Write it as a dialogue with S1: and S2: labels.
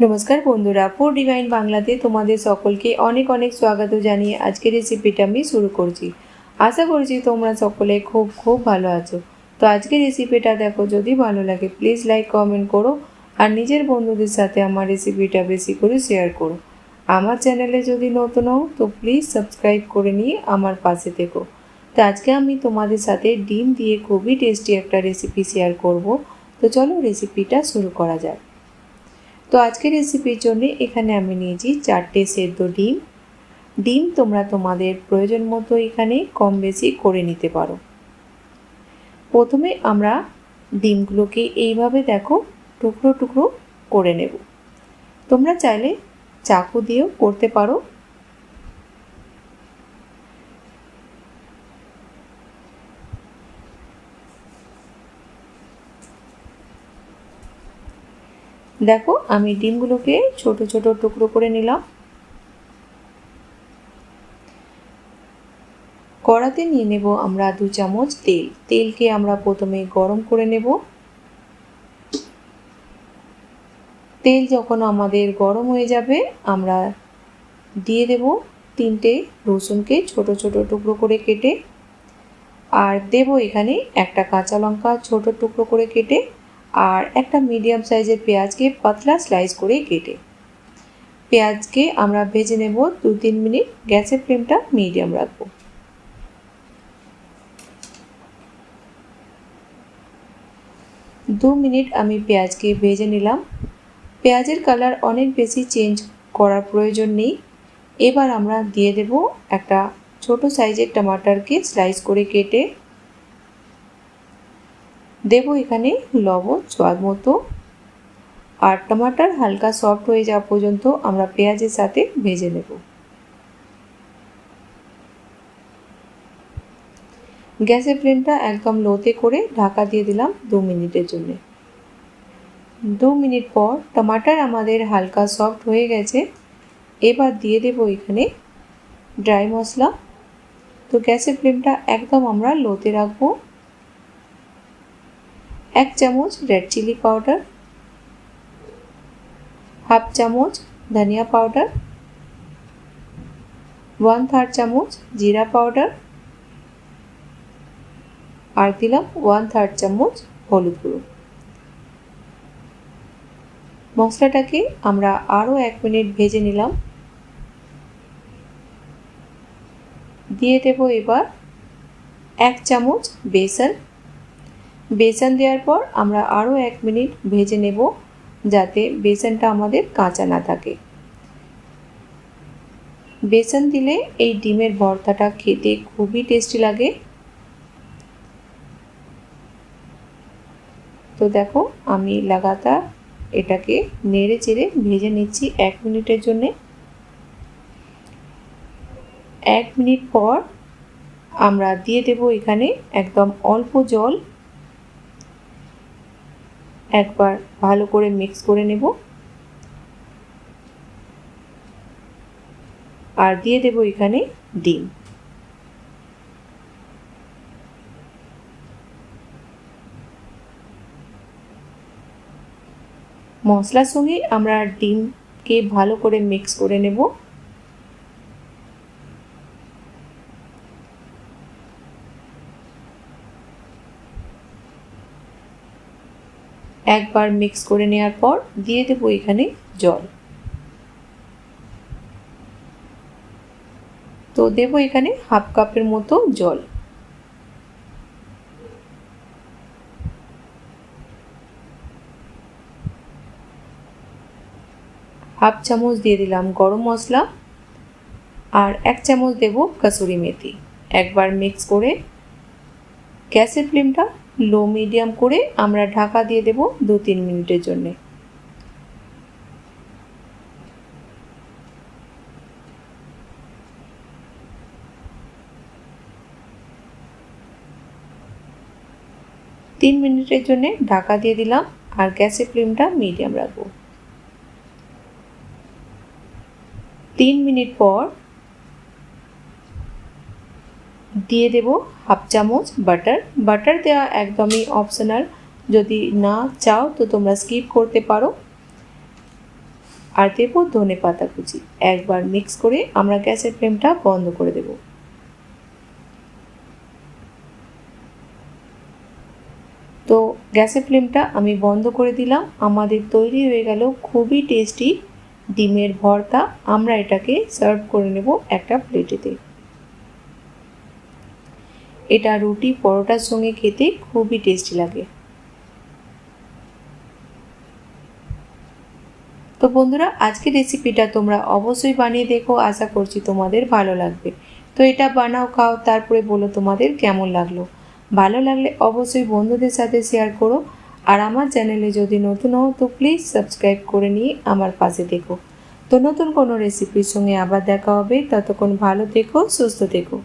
S1: নমস্কার বন্ধুরা, food divine বাংলাতে তোমাদের সকলকে অনেক অনেক স্বাগত জানিয়ে আজকের রেসিপিটা আমি শুরু করছি। আশা করছি তোমরা সকলে খুব খুব ভালো আছো। তো আজকের রেসিপিটা দেখো, যদি ভালো লাগে প্লিজ লাইক কমেন্ট করো আর নিজের বন্ধুদের সাথে আমার রেসিপিটা বেশি করে শেয়ার করো। আমার চ্যানেলে যদি নতুন হও তো প্লিজ সাবস্ক্রাইব করে নিয়ে আমার পাশে থেকো। তো আজকে আমি তোমাদের সাথে ডিম দিয়ে খুবই টেস্টি একটা রেসিপি শেয়ার করব। তো চলো রেসিপিটা শুরু করা যাক। তো আজকের রেসিপির জন্য এখানে আমি নিয়েছি 4টে সেদ্ধ ডিম তোমরা তোমাদের প্রয়োজন মতো এখানে কম বেশি করে নিতে পারো। প্রথমে আমরা ডিমগুলোকে এইভাবে দেখো টুকরো টুকরো করে নেব। তোমরা চাইলে চাকু দিয়েও করতে পারো। দেখো আমি ডিমগুলোকে ছোট ছোট টুকরো করে নিলাম। কড়াতে নিয়ে নেব আমরা 2 চামচ তেলকে আমরা প্রথমে গরম করে নেব। তেল যখন আমাদের গরম হয়ে যাবে আমরা দিয়ে দেব 3টে রসুনকে ছোট ছোট টুকরো করে কেটে, আর দেব এখানে একটা কাঁচা লঙ্কা ছোট টুকরো করে কেটে, আর একটা মিডিয়াম সাইজের পেঁয়াজকে পাতলা স্লাইস করে কেটে। পেঁয়াজকে আমরা ভেজে নেব 2-3 মিনিট। গ্যাসের ফ্লেমটা মিডিয়াম রাখবো। দু মিনিট আমি পেঁয়াজকে ভেজে নিলাম। পেঁয়াজের কালার অনেক বেশি চেঞ্জ করার প্রয়োজন নেই। এবার আমরা দিয়ে দেব একটা ছোট সাইজের টমাটারকে স্লাইস করে কেটে, দেব এখানে লবণ স্বাদ মতো, আর টমাটার হালকা সফট হয়ে যাওয়া পর্যন্ত আমরা পেঁয়াজের সাথে ভেজে নেব। গ্যাসের ফ্লেমটা একদম লোতে করে ঢাকা দিয়ে দিলাম 2 মিনিটের জন্য। 2 মিনিট পর টমাটার আমাদের হালকা সফট হয়ে গেছে। এবার দিয়ে দেব এখানে ড্রাই মশলা। তো গ্যাসের ফ্লেমটা একদম আমরা লোতে রাখবো। 1 চামচ রেড চিলি পাউডার, হাফ চামচ ধনিয়া পাউডার, 1/3 চামচ জিরা পাউডার, আর দিলাম 1/3 চামচ হলুদ গুঁড়ো। মশলাটাকে আমরা আরও 1 মিনিট ভেজে নিলাম। দিয়ে দেব এবার 1 চামচ বেসন দেওয়ার পর আমরা আরও 1 মিনিট ভেজে নেব, যাতে বেসনটা আমাদের কাঁচা না থাকে। বেসন দিলে এই ডিমের ভর্তাটা খেতে খুবই টেস্টি লাগে। তো দেখো আমি লাগাতার এটাকে নেড়ে চেড়ে ভেজে নিচ্ছি 1 মিনিটের জন্যে। 1 মিনিট পর আমরা দিয়ে দেব এখানে একদম অল্প জল। একবার ভালো করে মিক্স করে নেব, আর দিয়ে দেব এখানে ডিম। মশলার সঙ্গে আমরা ডিমকে ভালো করে মিক্স করে নেব। একবার মিক্স করে নেওয়ার পর দিয়ে দেব এখানে জল। তো দেব এখানে হাফ কাপের মতো জল। হাফ চামচ দিয়ে দিলাম গরম মশলা, আর 1 চামচ দেব কসুরি মেথি। একবার মিক্স করে গ্যাসের ফ্লেমটা লো মিডিয়াম করে আমরা ঢাকা দিয়ে দেব 2-3 মিনিটের জন্য। তিন মিনিটের জন্য ঢাকা দিয়ে দিলাম, আর গ্যাসের ফ্লেমটা মিডিয়াম রাখবো। 3 মিনিট পর দিয়ে দেব হাফ চামচ বাটার দেওয়া একদমই অপশনাল, যদি না চাও তো তোমরা স্কিপ করতে পারো। আর দেবো ধনে পাতা কুচি। একবার মিক্স করে আমরা গ্যাসের ফ্লেমটা বন্ধ করে দেব। তো গ্যাসের ফ্লেমটা আমি বন্ধ করে দিলাম। আমাদের তৈরি হয়ে গেল খুবই টেস্টি ডিমের ভর্তা। আমরা এটাকে সার্ভ করে নেব একটা প্লেটেতে। এটা রুটি পরোটার সঙ্গে খেতে খুবই টেস্টি লাগে। তো বন্ধুরা, আজকের রেসিপিটা তোমরা অবশ্যই বানিয়ে দেখো, আশা করছি তোমাদের ভালো লাগবে। তো এটা বানাও, খাও, তারপরে বলো তোমাদের কেমন লাগলো। ভালো লাগলে অবশ্যই বন্ধুদের সাথে শেয়ার করো। আর আমার চ্যানেলে যদি নতুন হও তো প্লিজ সাবস্ক্রাইব করে নিয়ে আমার পাশে থেকো। তো নতুন কোনো রেসিপির সঙ্গে আবার দেখা হবে। ততক্ষণ ভালো থেকো, সুস্থ থেকো।